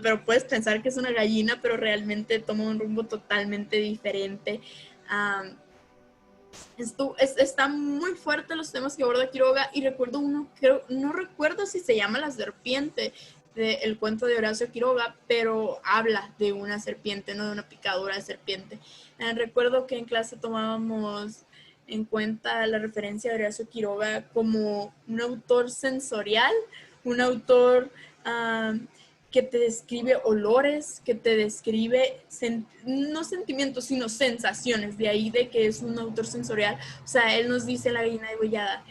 pero puedes pensar que es una gallina, pero realmente toma un rumbo totalmente diferente. Está muy fuerte los temas que aborda Quiroga, y recuerdo uno, no recuerdo si se llama La serpiente, del cuento de Horacio Quiroga, pero habla de una serpiente, no de una picadura de serpiente. Recuerdo que en clase tomábamos en cuenta la referencia de Horacio Quiroga como un autor sensorial, un autor que te describe olores, que te describe no sentimientos, sino sensaciones, de ahí de que es un autor sensorial. O sea, él nos dice la gallina degollada,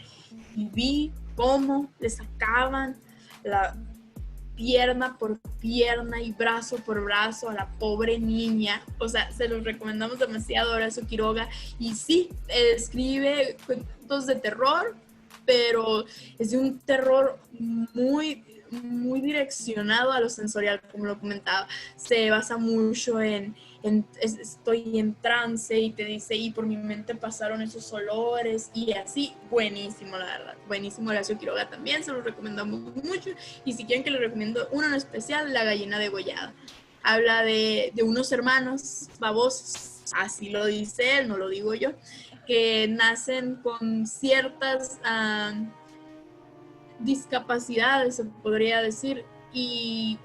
y vi cómo le sacaban la pierna por pierna y brazo por brazo a la pobre niña. O sea, se los recomendamos demasiado a Horacio Quiroga. Y sí, escribe cuentos de terror, pero es de un terror muy, muy direccionado a lo sensorial, como lo comentaba. Se basa mucho en estoy en trance y te dice, y por mi mente pasaron esos olores y así. Buenísimo, la verdad. Buenísimo Horacio Quiroga también, se lo recomendamos mucho. Y si quieren que les recomiendo uno en especial, La gallina degollada. Habla de unos hermanos babosos, así lo dice él, no lo digo yo, que nacen con ciertas discapacidades, se podría decir, y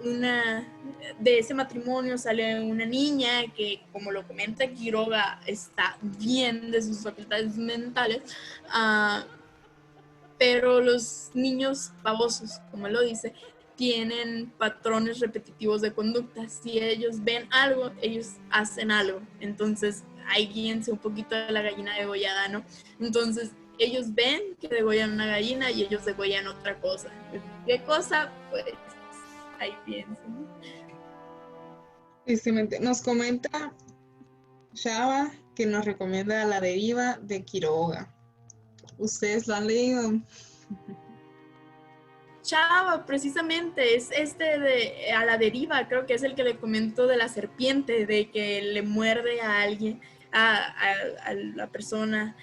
de ese matrimonio sale una niña que, como lo comenta Quiroga, está bien de sus facultades mentales, pero los niños babosos, como lo dice, tienen patrones repetitivos de conducta. Si ellos ven algo, ellos hacen algo. Entonces, ahí guíense un poquito de la gallina degollada, ¿no? Entonces, ellos ven que degollan una gallina y ellos degollan otra cosa. ¿Qué cosa? Pues ahí piensen. Tristemente. Nos comenta Chava que nos recomienda La deriva de Quiroga. ¿Ustedes lo han leído? Chava, precisamente, es de A la deriva, creo que es el que le comento de la serpiente, de que le muerde a alguien, a la persona,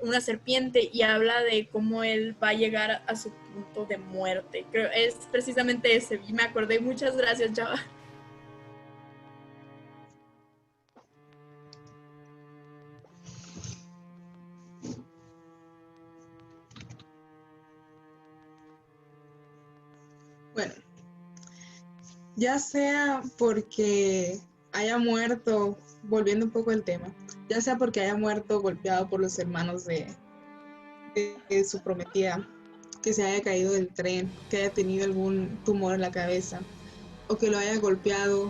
una serpiente, y habla de cómo él va a llegar a su punto de muerte. Creo es precisamente ese, y me acordé. Muchas gracias, Chava. Bueno, ya sea porque haya muerto, volviendo un poco al tema, ya sea porque haya muerto golpeado por los hermanos de su prometida, que se haya caído del tren, que haya tenido algún tumor en la cabeza, o que lo haya golpeado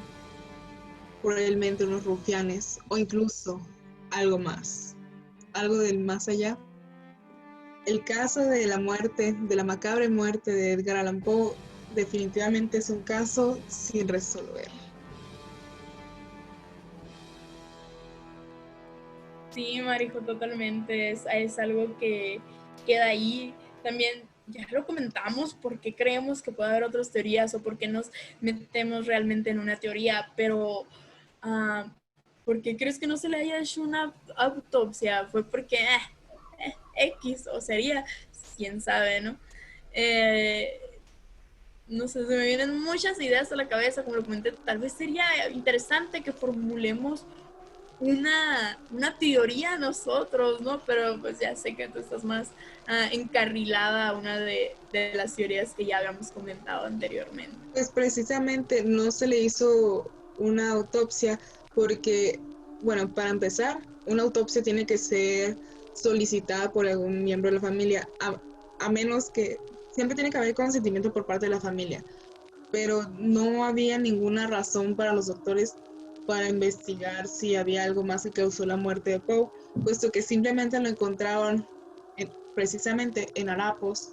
cruelmente unos rufianes, o incluso algo más, algo del más allá. El caso de la muerte, de la macabra muerte de Edgar Allan Poe, definitivamente es un caso sin resolver. Sí, Marijo, totalmente. Es algo que queda ahí. También ya lo comentamos, por qué creemos que puede haber otras teorías o por qué nos metemos realmente en una teoría, pero ¿por qué crees que no se le haya hecho una autopsia? Fue porque X, o sería, quién sabe, ¿no? Eh, no sé, se me vienen muchas ideas a la cabeza, como lo comenté. Tal vez sería interesante que formulemos una teoría nosotros, ¿no? Pero pues ya sé que tú estás más encarrilada a una de las teorías que ya habíamos comentado anteriormente. Pues precisamente no se le hizo una autopsia porque, bueno, para empezar, una autopsia tiene que ser solicitada por algún miembro de la familia, a menos que siempre tiene que haber consentimiento por parte de la familia, pero no había ninguna razón para los doctores para investigar si había algo más que causó la muerte de Poe, puesto que simplemente lo encontraban precisamente en harapos,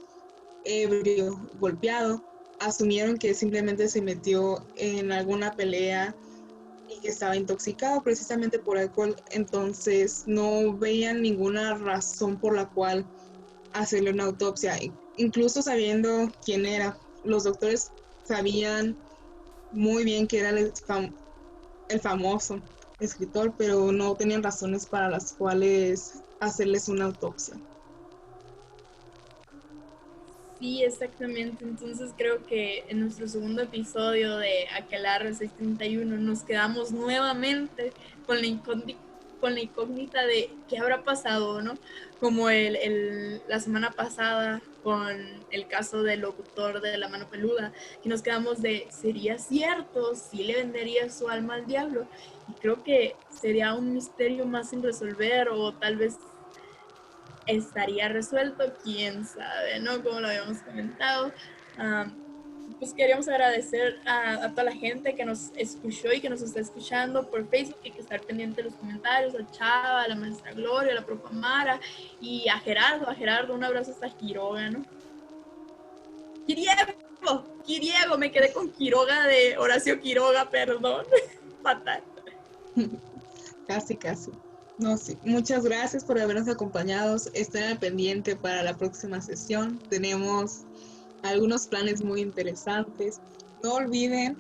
ebrio, golpeado. Asumieron que simplemente se metió en alguna pelea y que estaba intoxicado precisamente por alcohol, entonces no veían ninguna razón por la cual hacerle una autopsia, incluso sabiendo quién era. Los doctores sabían muy bien que era el famoso escritor, pero no tenían razones para las cuales hacerles una autopsia. Sí, exactamente. Entonces creo que en nuestro segundo episodio de Aquelarre 631 nos quedamos nuevamente con la con la incógnita de qué habrá pasado, ¿no? Como la semana pasada con el caso del locutor de La Mano Peluda, que nos quedamos de, ¿sería cierto? ¿Sí le vendería su alma al diablo? Y creo que sería un misterio más sin resolver, o tal vez estaría resuelto, quién sabe, ¿no? Como lo habíamos comentado. Pues queríamos agradecer a toda la gente que nos escuchó y que nos está escuchando por Facebook, y que estar pendiente de los comentarios, a Chava, a la maestra Gloria, a la profa Mara, y a Gerardo, un abrazo hasta Quiroga, ¿no? Quiriego, me quedé con Quiroga de Horacio Quiroga, perdón, fatal. Casi, casi. No, sí. Muchas gracias por habernos acompañado. Estén al pendiente para la próxima sesión. Tenemos algunos planes muy interesantes. No olviden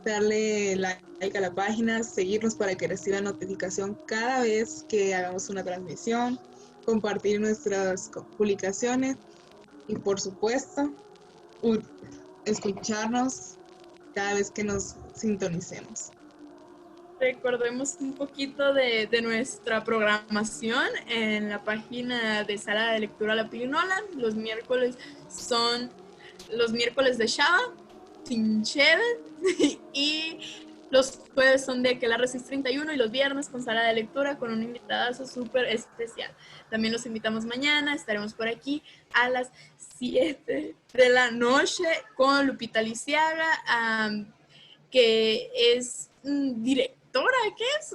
darle like a la página, seguirnos para que reciban notificación cada vez que hagamos una transmisión, compartir nuestras publicaciones y, por supuesto, escucharnos cada vez que nos sintonicemos. Recordemos un poquito de nuestra programación en la página de Sala de Lectura La Pirinola. Los miércoles son los miércoles de Shaba, sin Cheve, y los jueves son de Aquelarre 631, y los viernes con Sala de Lectura con un invitadazo súper especial. También los invitamos mañana, estaremos por aquí a las 7 de la noche con Lupita Lisiaga, que es directora, ¿qué es?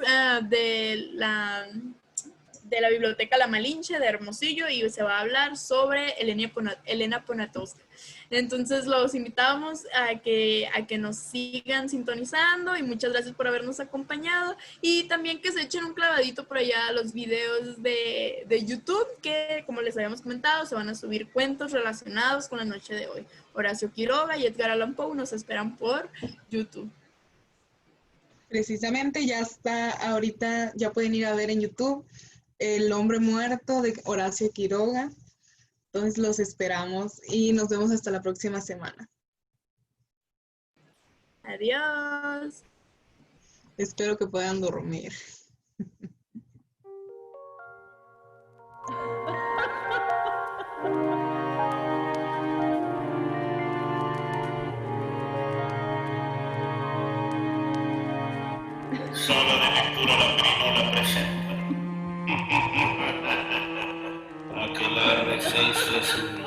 De la Biblioteca La Malinche de Hermosillo, y se va a hablar sobre Elena Poniatowska. Entonces los invitamos a que nos sigan sintonizando, y muchas gracias por habernos acompañado, y también que se echen un clavadito por allá a los videos de YouTube, que como les habíamos comentado, se van a subir cuentos relacionados con la noche de hoy. Horacio Quiroga y Edgar Allan Poe nos esperan por YouTube. Precisamente ya está, ahorita ya pueden ir a ver en YouTube El Hombre Muerto de Horacio Quiroga. Entonces los esperamos y nos vemos hasta la próxima semana. Adiós. Espero que puedan dormir. Sala de Lectura La Pirinola presenta. Aquelarre 631.